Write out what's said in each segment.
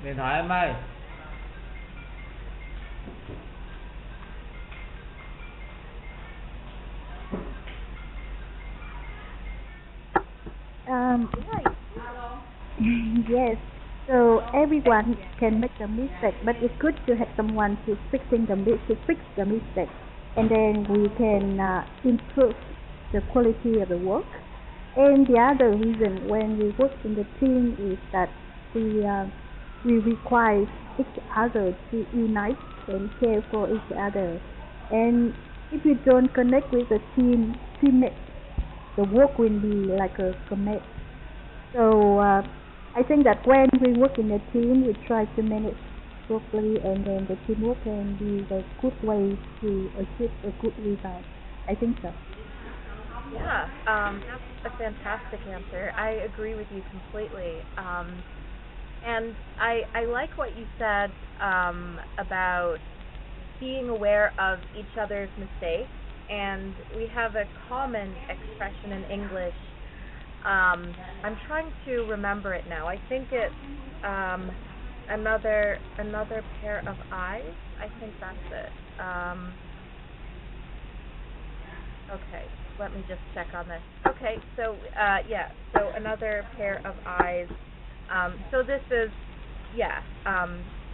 Điện thoại em ơi. Um, yes. So everyone can make a mistake, but it's good to have someone to fix the mistake, and then we can improve the quality of the work. And the other reason when we work in the team is that we uh, we require each other to unite and care for each other. And if you don't connect with the teammates, the work will be like a commit. So I think that when we work in a team, we try to manage properly, and then the teamwork can be the good way to achieve a good result. I think so. Yeah, that's a fantastic answer. I agree with you completely. And I like what you said about being aware of each other's mistakes. And we have a common expression in English. I'm trying to remember it now. I think it's um, another pair of eyes. I think that's it. Okay, let me just check on this. Okay, so yeah, so another pair of eyes. So this is, yeah,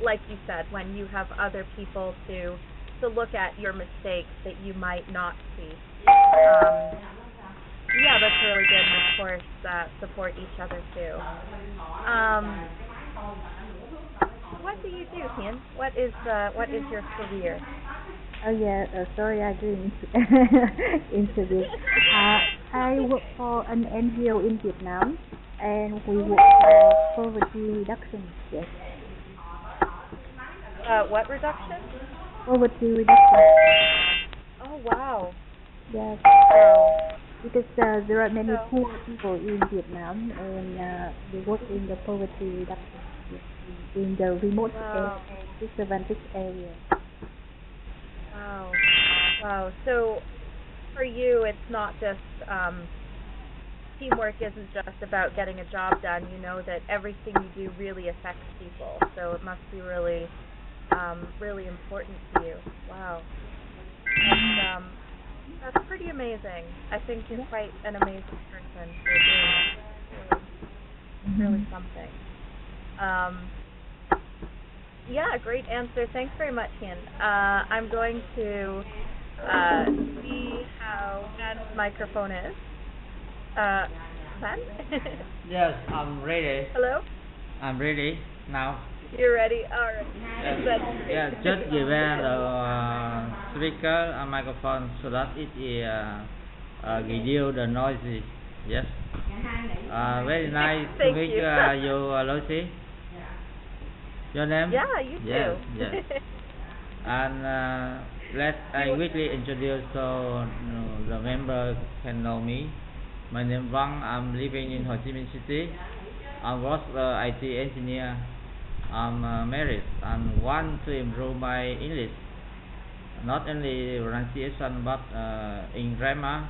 like you said, when you have other people to look at your mistakes that you might not see. Yeah, that's really good, and of course, support each other too. Um, what do you do, Hien? What is your career? Oh yeah, sorry I didn't introduce. I work for an NGO in Vietnam, and we work for poverty reduction. Yes, What reduction? poverty reduction. Oh wow, Yes, wow. because there are many So poor people in Vietnam, and we work in the poverty reduction, yes, in the remote and wow, disadvantaged area. wow, wow. So for you, it's not just teamwork isn't just about getting a job done. You know that everything you do really affects people. So it must be really, really important to you. Wow, that's that's pretty amazing. I think you're Yeah. quite an amazing person for doing that. It's really something. Um, yeah, great answer. Thanks very much, Ian. I'm going to uh, see how Ben's microphone is. Uh, Ben? Yes, I'm ready. Hello? I'm ready now. You're ready? Alright. Yes. That's Yeah, great. just give the speaker a microphone so that it reduce the noisy. Yes. Very nice to Thank meet you. you, Lucy. Your name? Yeah, you Yes, too. yes. And let I You, quickly introduce so the member can know me. My name Vang. I'm living in Ho Chi Minh City. I was IT engineer. I'm married and want to improve my English, not only pronunciation but in grammar,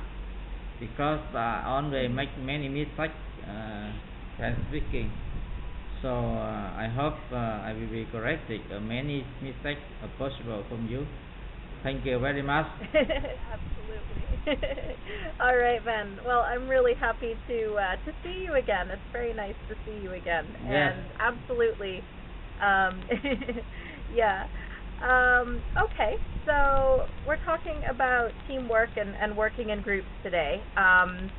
because I always make many mistakes when speaking. So I hope I will be corrected many mistakes possible from you. Thank you very much. absolutely. All right, Ben. Well, I'm really happy to see you again. It's very nice to see you again, Yes, and absolutely, um, yeah. Okay, so we're talking about teamwork and working in groups today. I'm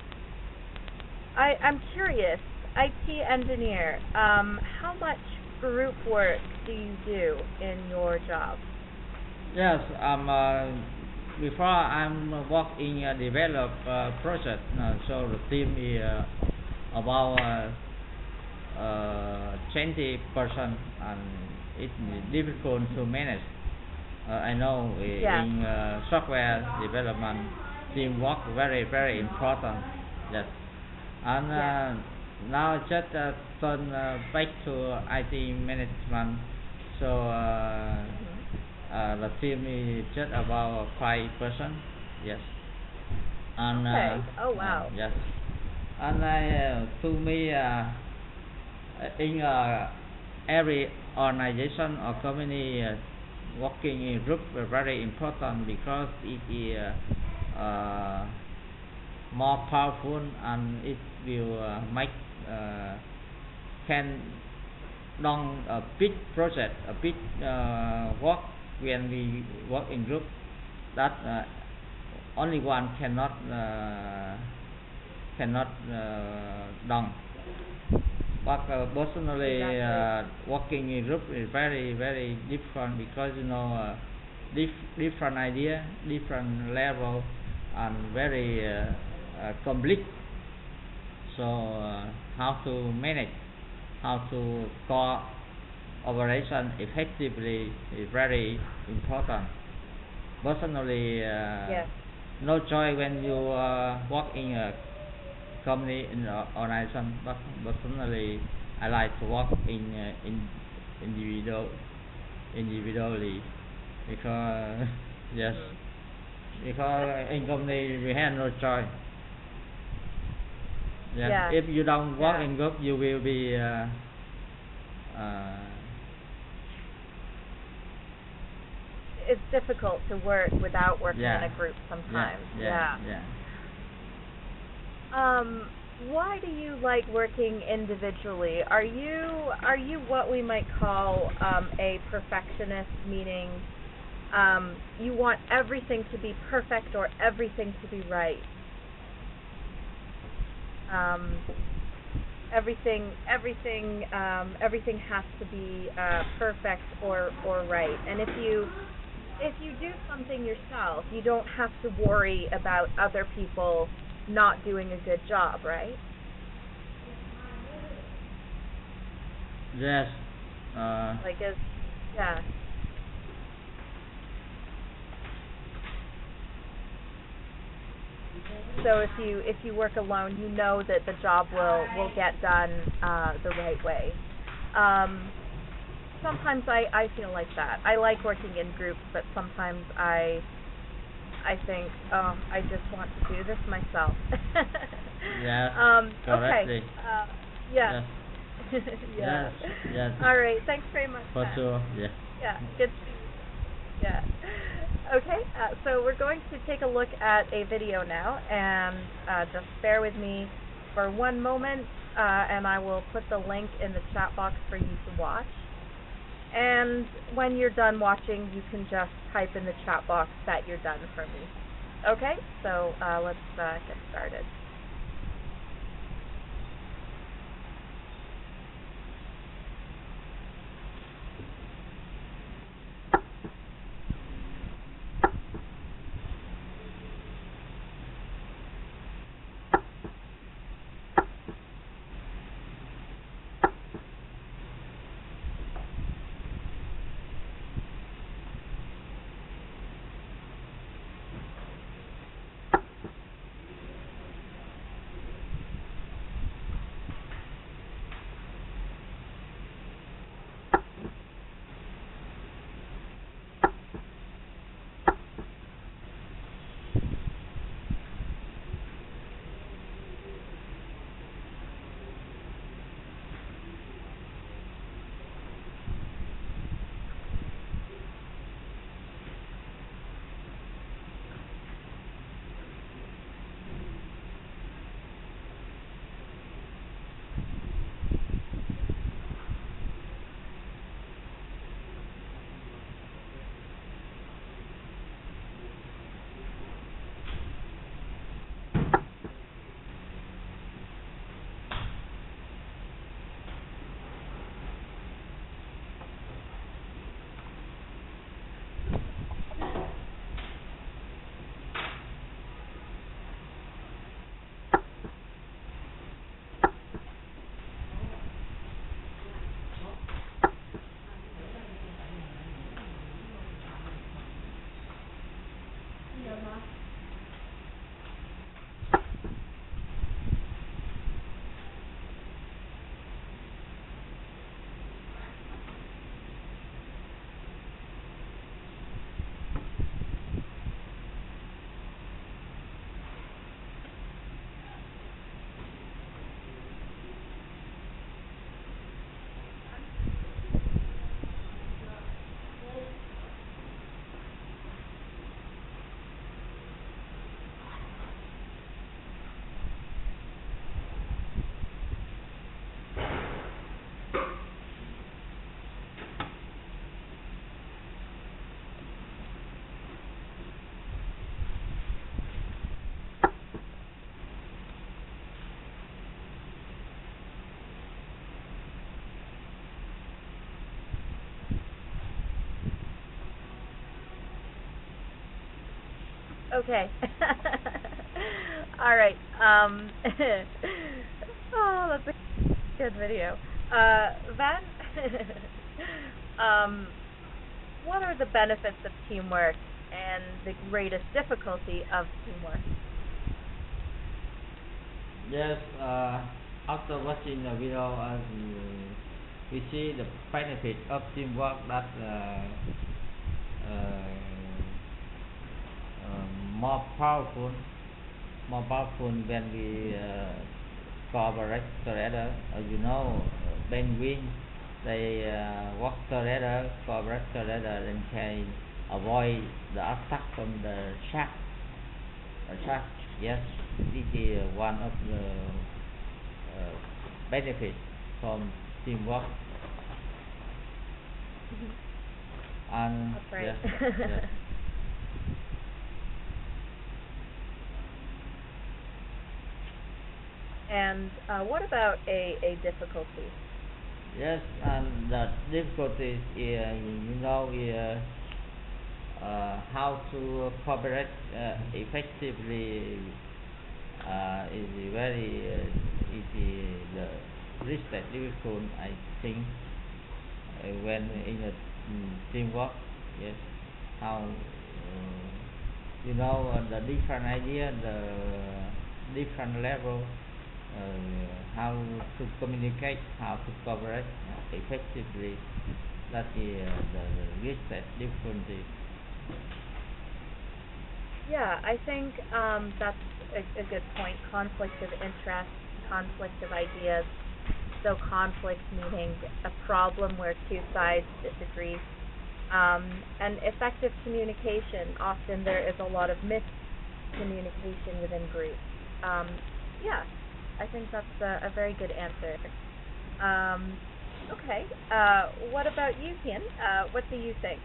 curious, IT engineer. How much group work do you do in your job? yes. Before I'm work in a develop project. So the team is about 20%, and it's difficult to manage. I know Yeah, in software development, teamwork very important. Yes, and yeah. now just turn back to IT management. So Mhm. the team is just about 5 person. Yes, and Okay. Oh wow. yes, and to me in every organization or company working in group are very important because it is more powerful and it will make can done a big project, a big work when we work in group that only one cannot done. But personally, working in group is very different because different idea, different level, and very complete. So how to manage, how to cooperation effectively is very important. Personally, Yes. no choice when you work in a company in organization, but personally I like to work in individually because yes, because in company we have no choice. Yes. Yeah. If you don't work Yeah. in group, you will be It's difficult to work without working in yeah, a group sometimes. yeah. Why do you like working individually? Are you what we might call a perfectionist, meaning you want everything to be perfect or everything to be right? Everything has to be perfect or right. And if you do something yourself, you don't have to worry about other people not doing a good job, right? Yes. Like yeah. So if you work alone, you know that the job will get done the right way. Sometimes I feel like that. I like working in groups, but sometimes I think, oh, I just want to do this myself. Yes. Okay. Correctly. Yeah. Yes. Yeah. Yes. All right. Thanks very much. For Pat. sure. Yeah. Yeah. Good. Yeah. Okay. So we're going to take a look at a video now, and just bear with me for one moment, and I will put the link in the chat box for you to watch. And when you're done watching, you can just type in the chat box that you're done for me. Okay, so let's get started. Okay. All right. Oh, that's a good video. Van, what are the benefits of teamwork and the greatest difficulty of teamwork? Yes, after watching the video, we see the benefit of teamwork that uh, more powerful, when we cooperate together. Penguin, they work together, cooperate together, and can avoid the attack from the shark. Yes, this is one of the benefits from teamwork. And That's right. yes, yes. And what about a difficulty? Yes, and the difficulties is, how to cooperate effectively is very easy. The respect difficult, I think, when in a teamwork. Yes, how the different idea, the different level, how to communicate, how to cooperate effectively. That is the respect difficulty. Yeah, I think that's a good point. Conflict of interest, conflict of ideas. So conflict meaning a problem where two sides disagree. And effective communication. Often there is a lot of miscommunication within groups. Um, yeah, I think that's a very good answer. Um, okay, what about you, Tian? What do you think?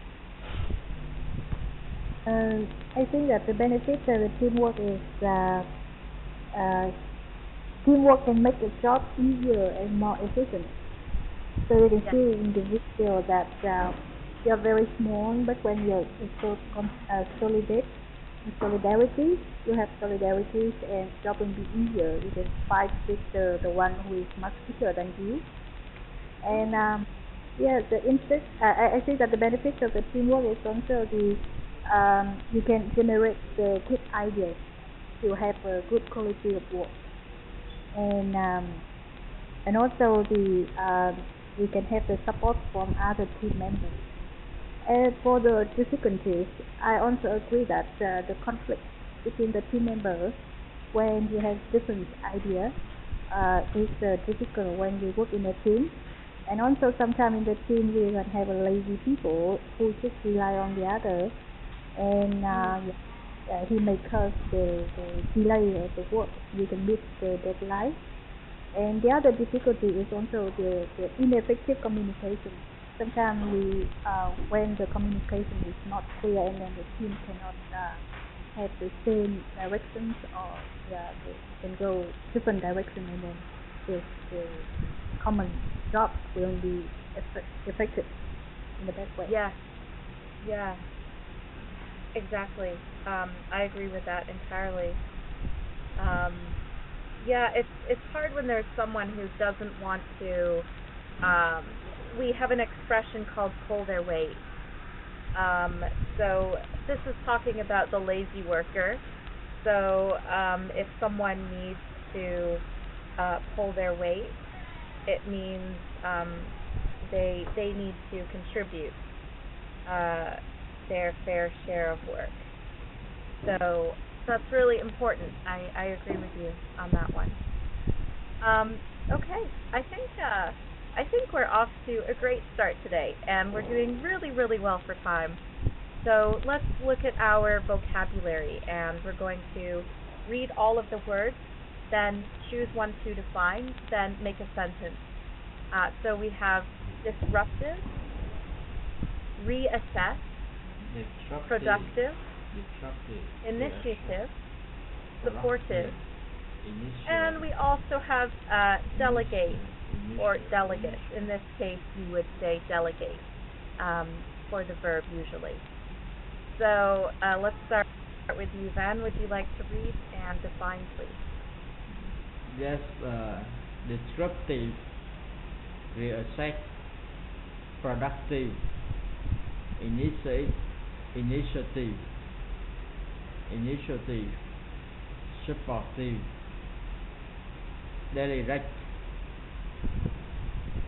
I think that the benefit of the teamwork is uh, teamwork can make the job easier and more efficient. So you can Yes. see in the video that you're very small, but when you're so solidarity, you have solidarities, and job will be easier. You can fight with the one who is much bigger than you. And yeah, I think that the benefits of the teamwork is also you can generate the good ideas to have a good quality of work, and also we can have the support from other team members. And for the difficulties, I also agree that the conflict between the team members when you have different ideas is difficult when you work in a team. And also sometimes in the team we can have a lazy people who just rely on the other, and he may cause the delay of the work. You can miss the deadline. And the other difficulty is also the ineffective communication. Sometimes when the communication is not clear, and then the team cannot have the same directions, or they can go different direction, and then the common job will be effective in the best way. Yes. Yeah. Exactly. I agree with that entirely. Um, yeah, it's hard when there's someone who doesn't want to. Um, we have an expression called "pull their weight." So this is talking about the lazy worker. So if someone needs to pull their weight, it means they need to contribute their fair share of work. So that's really important. I agree with you on that one. Okay, I think we're off to a great start today, and we're doing really, really well for time. So let's look at our vocabulary, and we're going to read all of the words, then choose one to define, then make a sentence. So we have disruptive, reassess, productive, initiative, supportive, and we also have delegate or delegate. In this case, you would say delegate for the verb usually. So let's start start with you, Van. Would you like to read and define, please? Yes, disruptive, reassess, productive, initiate, initiative, initiative, supportive, direct.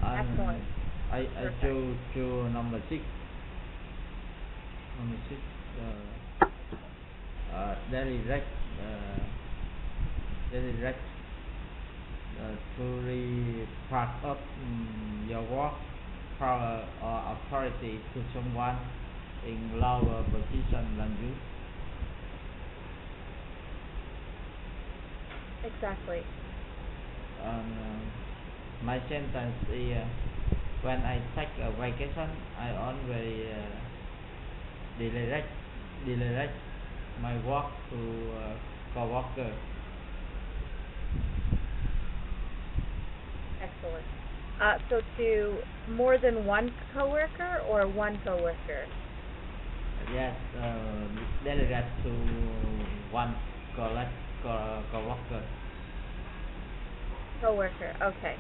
And Excellent. I Perfect. choose number six. Number six. Direct. Direct. To be part of your work, power or authority to someone in lower position than you. Exactly. My sentence is when I take a vacation, I always delegate my work to coworker. Excellent. So to more than one coworker or one coworker? Yes, delegate to one coworker. Coworker. Okay.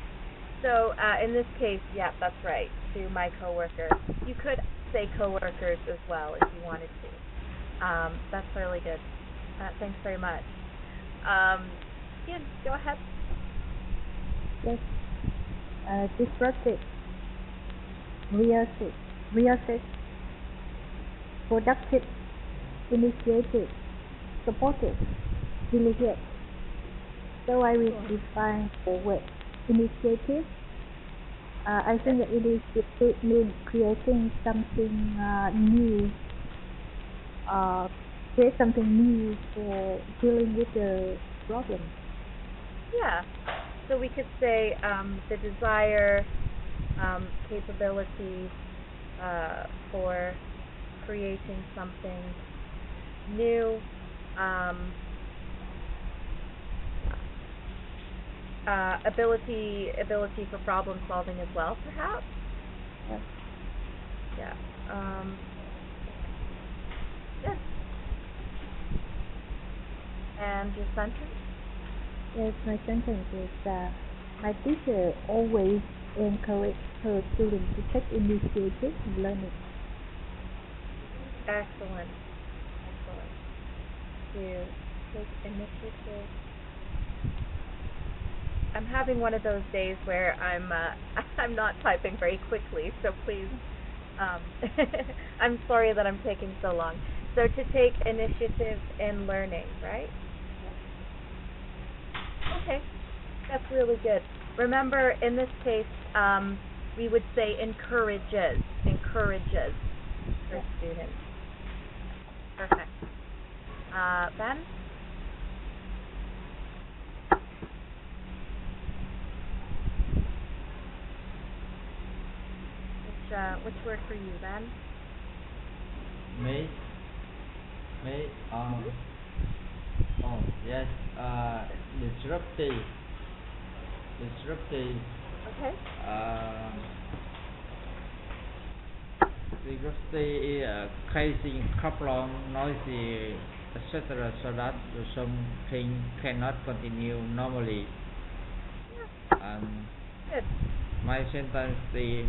So in this case, yeah, that's right. To my coworker. You could say coworkers as well if you wanted to. That's really good. Thanks very much. Ian, go ahead. Yes. Disruptive, reassess, productive, initiative, supportive, delegate. So I will define the word initiative. I think that initiative means creating something new, create something new for dealing with the problem. Yeah. So we could say the desire, capability for creating something new, ability for problem solving as well, perhaps. Yes. Yeah. Good. And your sentence? Yes, my sentence is my teacher always encouraged her students to take initiative in learning. Excellent. Excellent. To take initiative. I'm having one of those days where I'm I'm not typing very quickly, so please I'm sorry that I'm taking so long. So to take initiative in learning, right? Okay. That's really good. Remember, in this case, we would say encourages her students. Perfect. Ben? Which word for you, Ben? Me, oh yes, disruptive, Okay. disruptive is causing problem, noisy, etc. so that something cannot continue normally. Good. My sentence is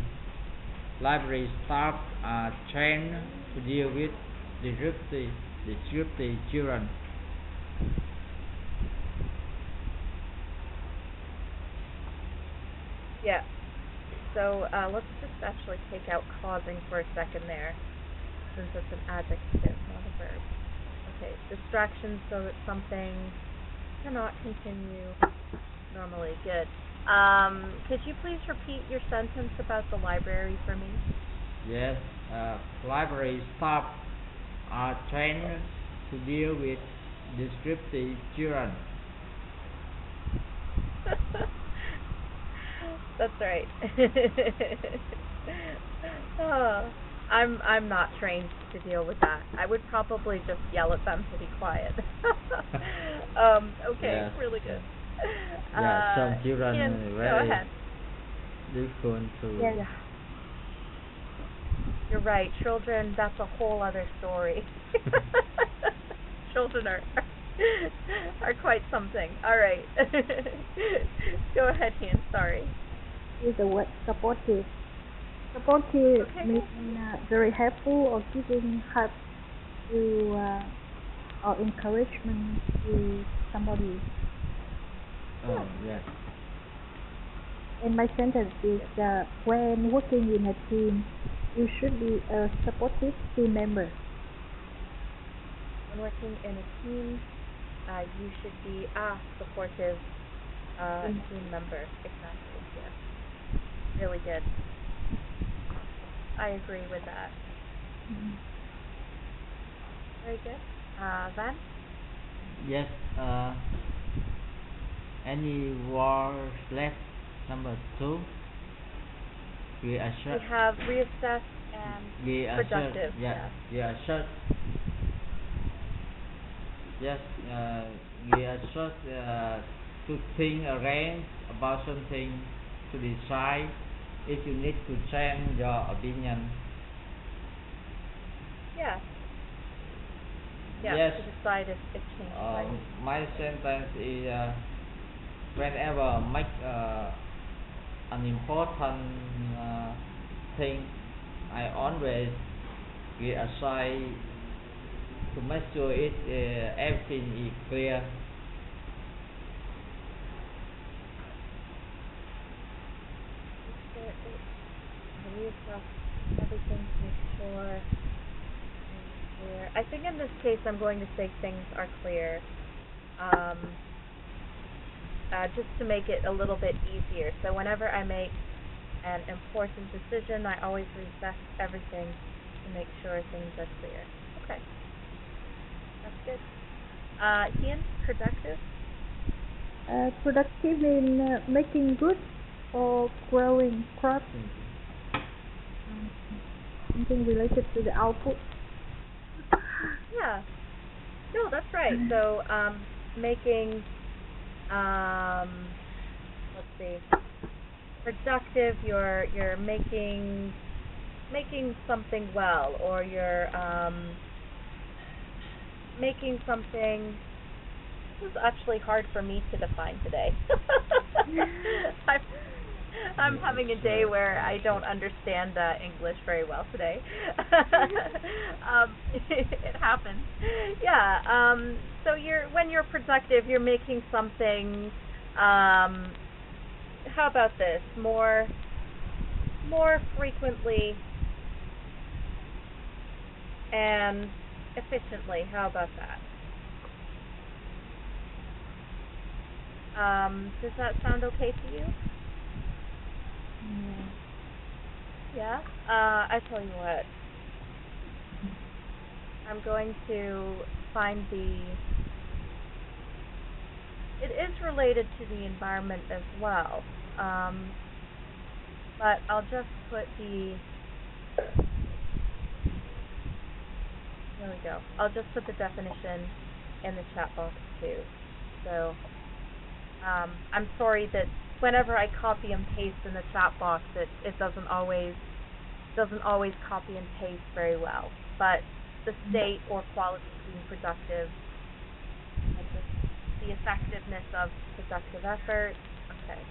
library staff are trained to deal with disruptive children. Yeah. So let's just actually take out causing for a second there, since it's an adjective, not a verb. Okay, distractions so that something cannot continue normally. Good. Could you please repeat your sentence about the library for me? Yes, library staff are trained to deal with disruptive children. That's right. Oh, I'm not trained to deal with that. I would probably just yell at them to be quiet. Okay, Yes. really good. Yeah, some children Ian, are go very ahead. difficult to. Yes. Yeah. You're right. Children, that's a whole other story. children are quite something. All right. Go ahead, Ian. Sorry. Use the word supportive. Supportive Okay. means very helpful or giving help to or encouragement to somebody. Yes. And my sentence is when working in a team, you should be a supportive team member. When working in a team, you should be a supportive team member. Exactly. Yes. Really good. I agree with that. Mhm. Very good. Van? Yes. Any word left? Number 2. We We assert. have reassess and We assert. productive. Yeah. We assert. Yes. We assert to think again about something, to decide if you need to change your opinion. Yeah. Yeah. Yes. To decide if change is right. My sentence is whenever make an important thing, I always get aside to make sure everything is clear. Make sure it reassess everything to make sure things are clear. I think in this case I'm going to say things are clear. Just to make it a little bit easier. So whenever I make an important decision, I always reassess everything to make sure things are clear. Okay, that's good. Ian, productive? Productive in making good or growing crops, something related to the output. Yeah. No, that's right. So making, let's see, productive. You're making something well, or you're making something. This is actually hard for me to define today. I'm having a day where I don't understand English very well today. It happens. Yeah. So when you're productive, you're making something. How about this? More frequently and efficiently. How about that? Does that sound okay to you? Yeah? I tell you what. I'm going to find it is related to the environment as well. But I'll just put here we go. I'll just put the definition in the chat box too. So, I'm sorry that whenever I copy and paste in the chat box, it doesn't always copy and paste very well. But the state or quality of being productive, and just the effectiveness of productive effort. Okay.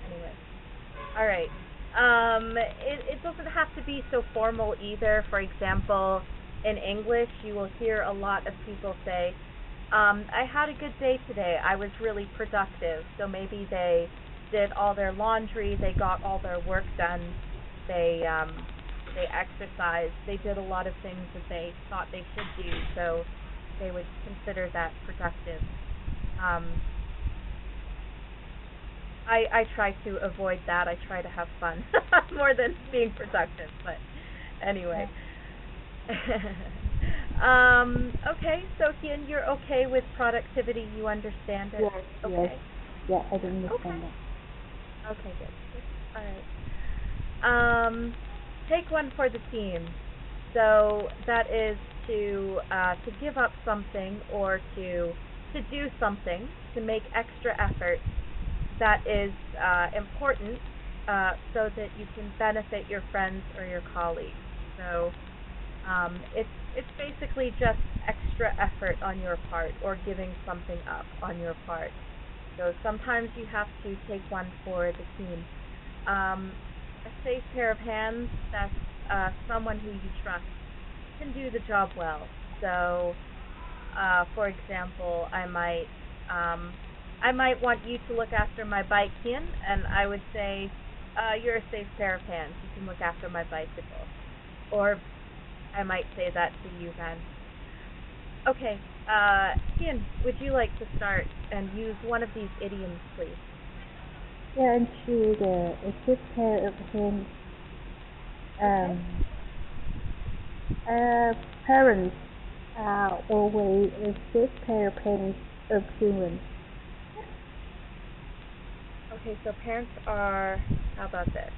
Anyway, all right. It doesn't have to be so formal either. For example, in English, you will hear a lot of people say, I had a good day today. I was really productive. So maybe they did all their laundry, they got all their work done, they exercised, they did a lot of things that they thought they should do, so they would consider that productive. I try to avoid that. I try to have fun more than being productive, but anyway. Okay, so Hien, you're okay with productivity, you understand it? Yes, Okay. yes. Yeah, I don't understand Okay. that. Okay, good. Alright. Take one for the team. So that is to give up something or to do something, to make extra effort that is important so that you can benefit your friends or your colleagues. So It's basically just extra effort on your part or giving something up on your part. So sometimes you have to take one for the team. A safe pair of hands, that's someone who you trust can do the job well. So, for example, I might want you to look after my bike, Ian, and I would say, you're a safe pair of hands. You can look after my bicycle. Or I might say that to you, Van. Okay, Ian, would you like to start and use one of these idioms, please? Yeah, and choose a good pair of hands. Parents are always a good pair of hands of children. Okay, so parents are, how about this?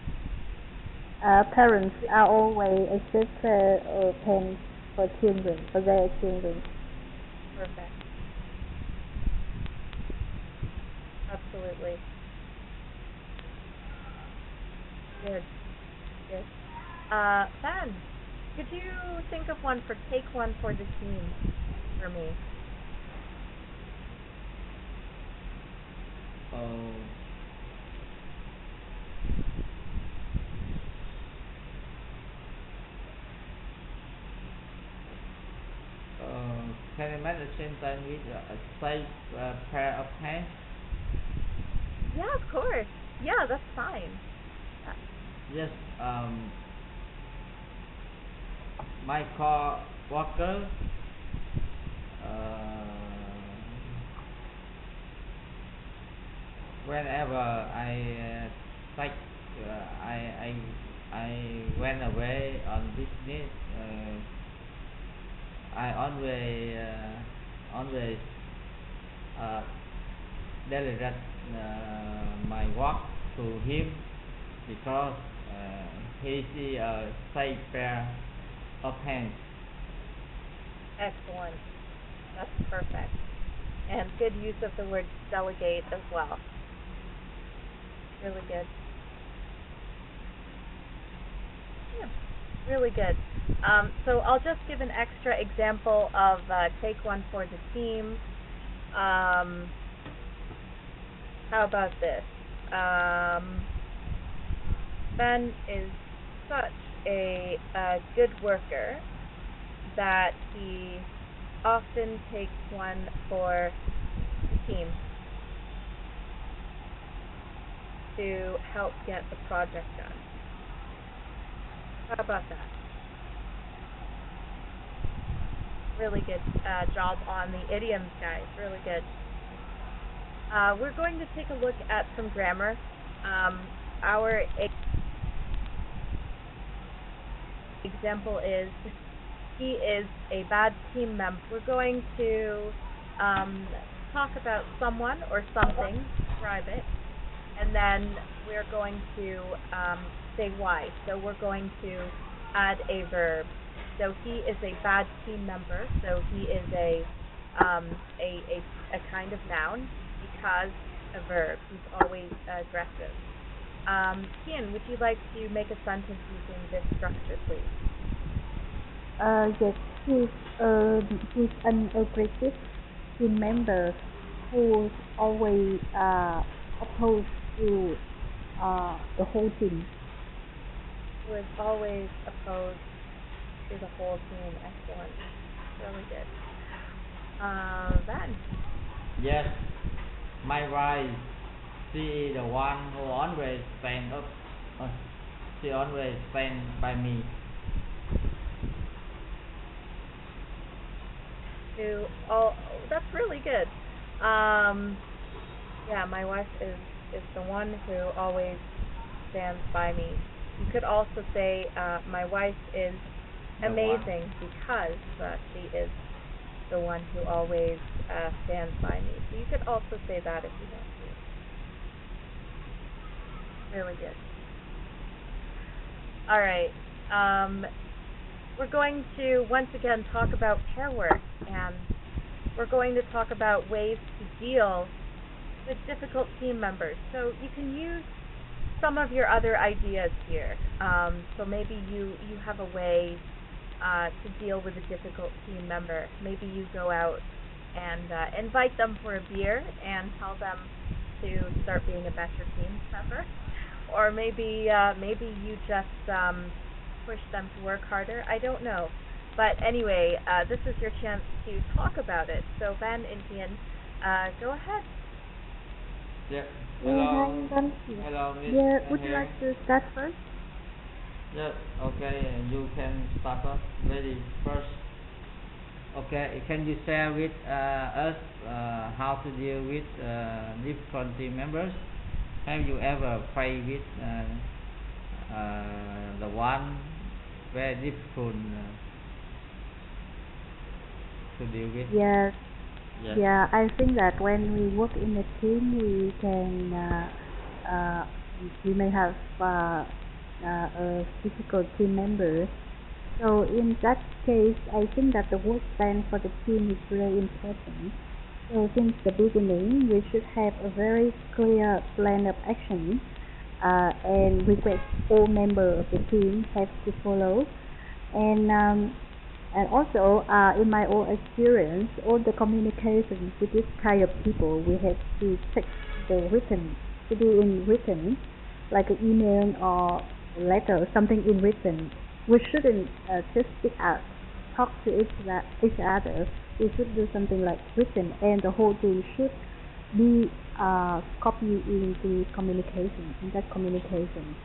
Parents are always a good pair of hands for children, for their children. Perfect. Absolutely. Good. Good. Van, could you think of one for take one for the team for me? Oh, can you make a sentence with a safe pair of hands? Yeah, of course. Yeah, that's fine. Yes. My co-worker. Whenever I take I went away on business. I always delegate my work to him because he is a safe pair of hands. Excellent. That's perfect. And good use of the word delegate as well. Really good. Yeah, really good. So I'll just give an extra example of take one for the team. How about this? Ben is such a good worker that he often takes one for the team to help get the project done. How about that? Really good job on the idioms, guys. Really good. We're going to take a look at some grammar. Our example is, he is a bad team member. We're going to talk about someone or something, describe it, and then we're going to say why. So we're going to add a verb. So he is a bad team member. So he is a kind of noun because a verb. He's always aggressive. Kian, would you like to make a sentence using this structure, please? Yes, he's an aggressive team member who's always opposed to the whole team. Who is always opposed to the whole team. Excellent. Really good. Van. Yes, my wife. She is the one who always stand up. She always stand by me. That's really good. Yeah, my wife is the one who always stands by me. You could also say my wife is amazing because she is the one who always stands by me. So you could also say that if you want to. Really good. All right. We're going to once again talk about pair work, and we're going to talk about ways to deal with difficult team members. So you can use some of your other ideas here. So maybe you have a way to deal with a difficult team member. Maybe you go out and invite them for a beer and tell them to start being a better team member, or maybe you just push them to work harder. I don't know, but anyway, this is your chance to talk about it. So Van Indian, go ahead. Yeah. Yeah, Hello. hi, Van. Hello, Miss Yeah, would you here. like to start first? Yeah. Okay. You can start us. Lady first. Okay. Can you share with us how to deal with different team members? Have you ever faced with the one very difficult to deal with? Yes. Yes. Yeah, I think that when we work in a team, we can we may have a difficult team member. So in that case, I think that the work plan for the team is very important. So since the beginning, we should have a very clear plan of action, and request all members of the team have to follow. And also, in my own experience, all the communication with this kind of people, we have to check the written, to be in written, like an email or a letter, something in written. We shouldn't just speak out, talk to each other. We should do something like written, and the whole team should be copied in the communication, in that communication.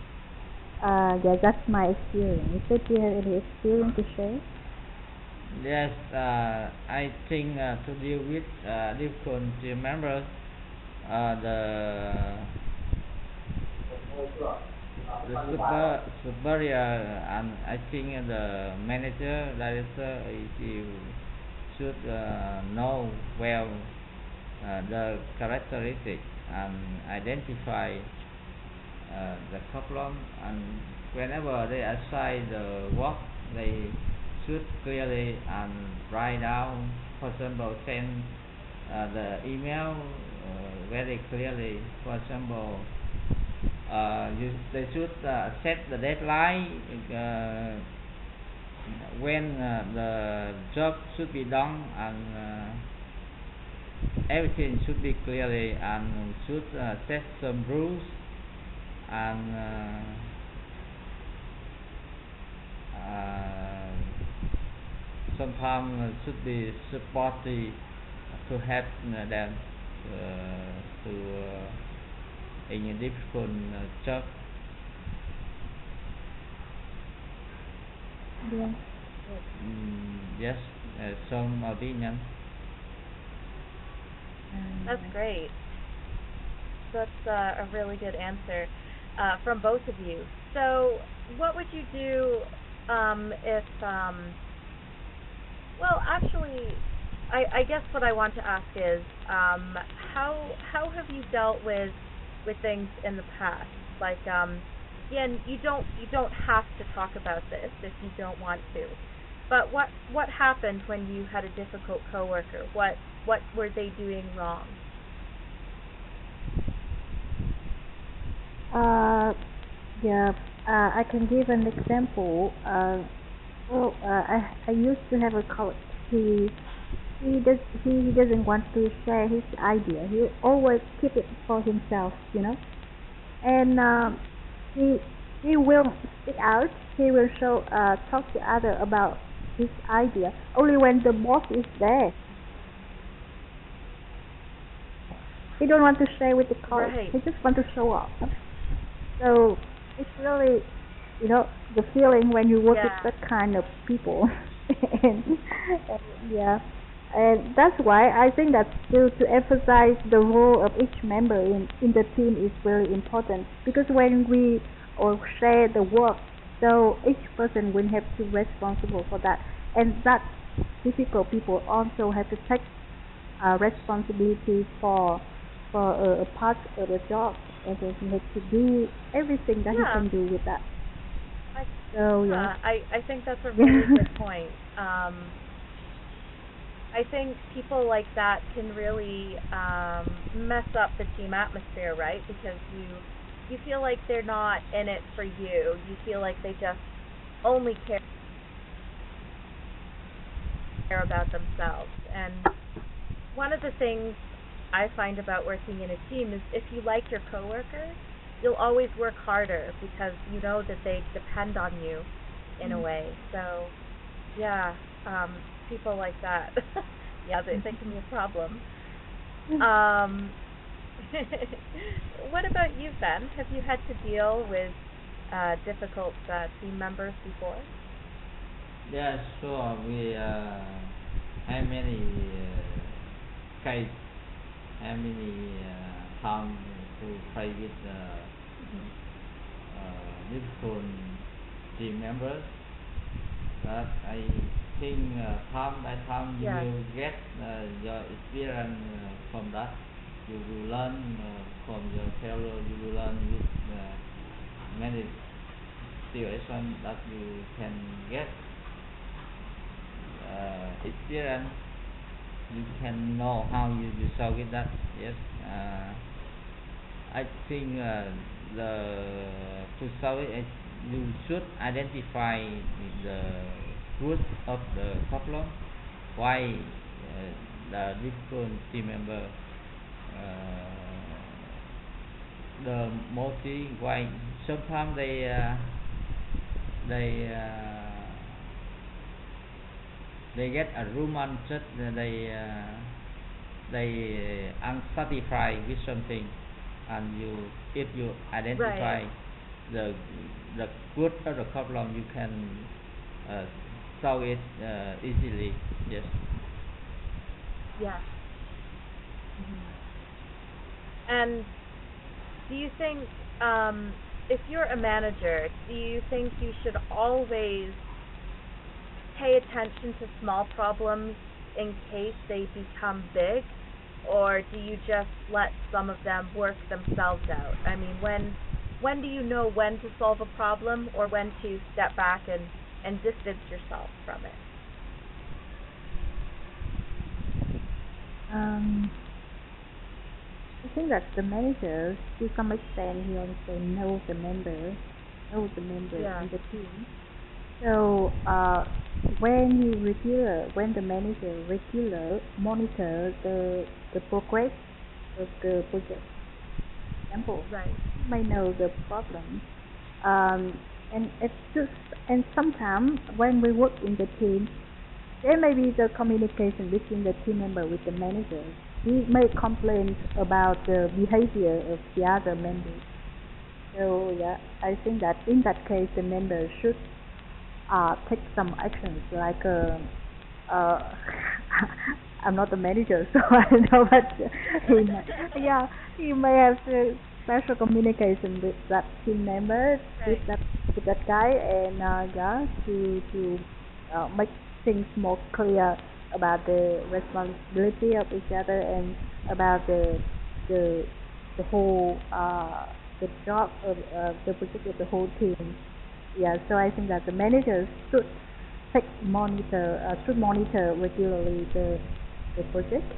Yeah, that's my experience. So do you have any experience to share? Yes, I think to deal with difficult team members, the superior and I think the manager director he should know well the characteristics and identify the problem, and whenever they assign the work they should clearly and write down, for example send the email very clearly. For example they should set the deadline when the job should be done, and everything should be clearly, and should set some rules, and sometimes should be supportive to help them to in a difficult job. Yeah. Yes, some opinion. That's great. That's a really good answer from both of you. So, what would you do if well, actually, I guess what I want to ask is, how have you dealt with things in the past? Like, again, you don't have to talk about this if you don't want to. But what happened when you had a difficult coworker? What were they doing wrong? Uh, yeah. I can give an example. I used to have a colleague. He doesn't want to share his idea. He always keep it for himself, and he will speak out. He will talk to other about his idea only when the boss is there. He don't want to share with the colleagues. Right. He just want to show off. So it's really, the feeling when you work with Yeah. that kind of people. and yeah, and that's why I think that to emphasize the role of each member in the team is very important, because when we or share the work, so each person will have to responsible for that, and that difficult people also have to take responsibility for a part of the job, and then he has to do everything that he Yeah. can do with that. I, So yeah, yeah. I think that's a really good point. I think people like that can really mess up the team atmosphere, right? Because you feel like they're not in it for you. You feel like they just only care care about themselves. And one of the things I find about working in a team is if you like your coworkers, you'll always work harder because you know that they depend on you in a way. So, yeah, people like that, yeah, they can be a problem. Um, what about you, Ben? Have you had to deal with difficult team members before? Yeah, sure. We have many case, have many time to play with difficult team members. But I think time by time you Yeah. will get your experience from that. You will learn from your failure. You will learn with many situations that you can get experience. You can know how you solve it. That yes. I think to solve it, you should identify the root of the problem. Why the different team member the motive? Why sometimes they they get a romantic. They unsatisfied with something, and if you identify Right. the the root of the problem, you can uh, solve it easily. Yes. Yeah. And do you think, if you're a manager, do you think you should always pay attention to small problems in case they become big, or do you just let some of them work themselves out? I mean, when do you know when to solve a problem or when to step back and distance yourself from it? I think that the manager, to some extent, he also knows the member Yeah. in the team. So when the manager regular monitor the progress of the project, example, Right. you may know the problem. And it's just, and sometimes when we work in the team, there may be the communication between the team member with the manager. We may complain about the behavior of the other members. So yeah, I think that in that case, the member should take some actions like uh, I'm not the manager, so I don't know, but he may, yeah, he may have special communication with that team member, Right. with that guy, and yeah, to make things more clear about the responsibility of each other and about the the whole the job of the project of the whole team. Yeah, so I think that the managers should monitor regularly the project,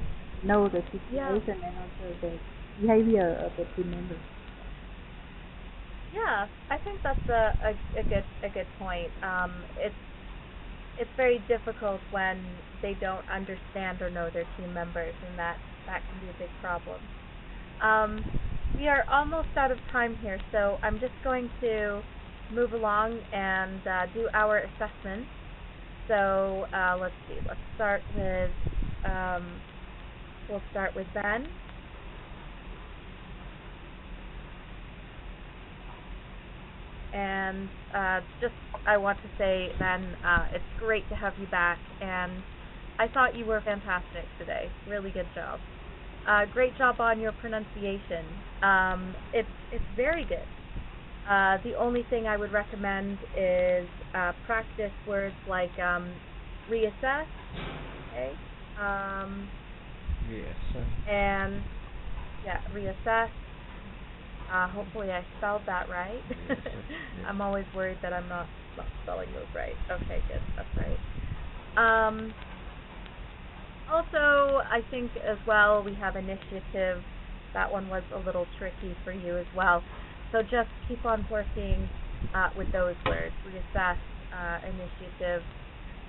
know the Yeah. situation and also the behavior of the team members. Yeah, I think that's a good point. It's very difficult when they don't understand or know their team members, and that can be a big problem. Um, we are almost out of time here, so I'm just going to move along and do our assessment. So let's see. Um, we'll start with Ben. And just I want to say, Ben, it's great to have you back, and I thought you were fantastic today. Really good job. Great job on your pronunciation. It's very good. The only thing I would recommend is practice words like reassess, okay, Yes. and yeah, reassess. Hopefully I spelled that right. Yes. I'm always worried that I'm not spelling those right. Okay, good. That's right. Also, I think as well we have initiative. That one was a little tricky for you as well. So just keep on working with those words. Reassess, initiative.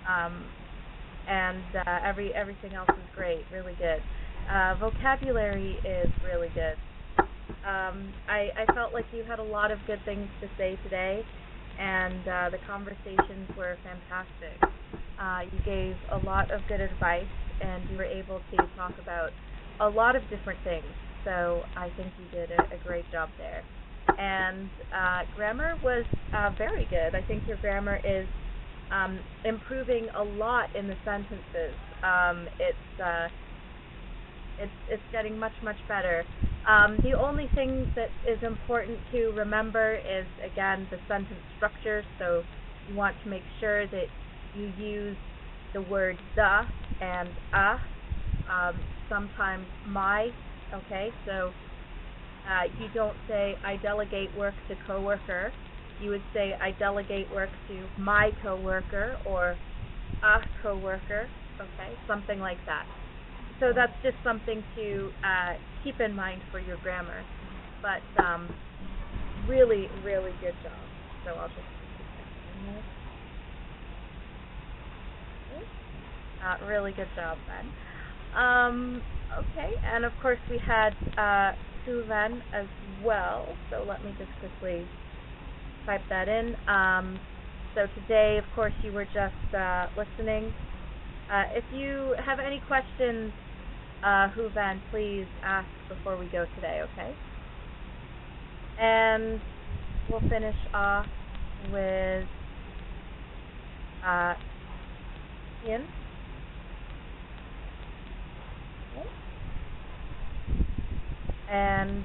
Um, and everything else is great, really good. Vocabulary is really good. I felt like you had a lot of good things to say today, and the conversations were fantastic. You gave a lot of good advice, and you were able to talk about a lot of different things. So I think you did a great job there. And grammar was very good. I think your grammar is improving a lot in the sentences. It's getting much better. The only thing that is important to remember is, again, the sentence structure. So you want to make sure that you use the word the and sometimes my. Okay, so you don't say I delegate work to coworker. You would say I delegate work to my coworker or a coworker. Okay, something like that. So that's just something to keep in mind for your grammar. But really, really good job. So I'll just keep checking this. Really good job, Ben. Okay, and of course we had Suvan as well. So let me just quickly type that in. So today, of course, you were just listening. If you have any questions, Huvan, please ask before we go today, okay? And we'll finish off with Ian. Okay. And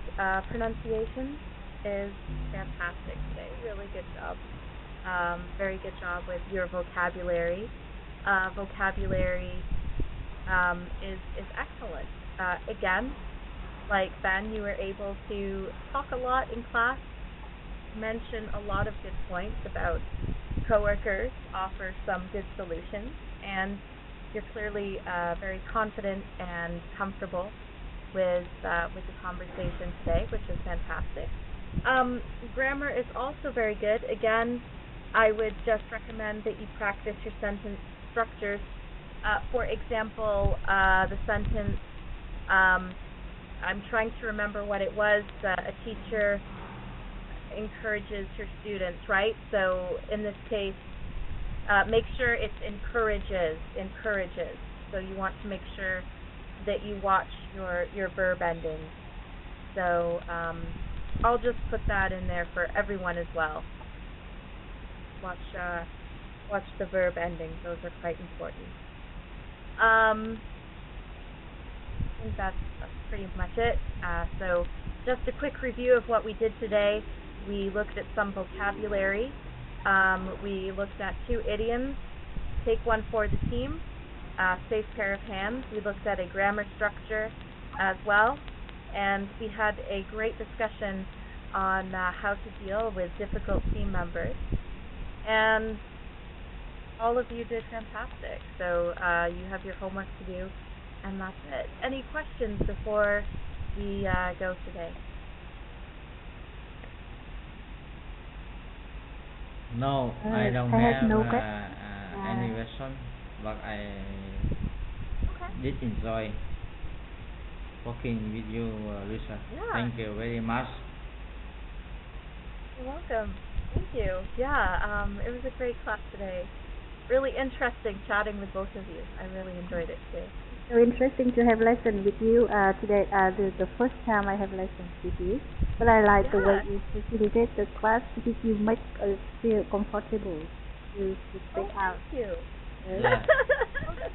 pronunciation is fantastic today. Really good job. Very good job with your vocabulary. Vocabulary is excellent. Again, like Ben, you were able to talk a lot in class, mention a lot of good points about coworkers, offer some good solutions, and you're clearly very confident and comfortable with the conversation today, which is fantastic. Grammar is also very good. Again, I would just recommend that you practice your sentence structures. For example, the sentence, I'm trying to remember what it was, a teacher encourages her students, right? So in this case, make sure it's encourages. So you want to make sure that you watch your verb endings. So I'll just put that in there for everyone as well. Watch the verb endings. Those are quite important. I think that's pretty much it. So just a quick review of what we did today. We looked at some vocabulary. We looked at 2 idioms. Take one for the team. Safe pair of hands. We looked at a grammar structure as well. And we had a great discussion on how to deal with difficult team members. And all of you did fantastic. So you have your homework to do, and that's it. Any questions before we go today? No, I don't I have have no any question, but I Okay. did enjoy working with you, Lisa. Yeah. Thank you very much. You're welcome. Thank you. Yeah, it was a great class today. Really interesting chatting with both of you. I really enjoyed it too. So interesting to have lesson with you today. The first time I have lessons with you, but I like the way Yeah. you facilitate the class because you make us feel comfortable to speak Oh, out. thank you. Yes. Yeah.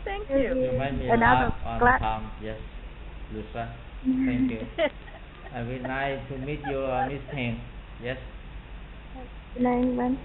Thank Thank you. You made me Another laugh on class. time. Yes, Lisa. Thank you. Very nice to meet you, Miss Heng. Yes. Good night, everyone.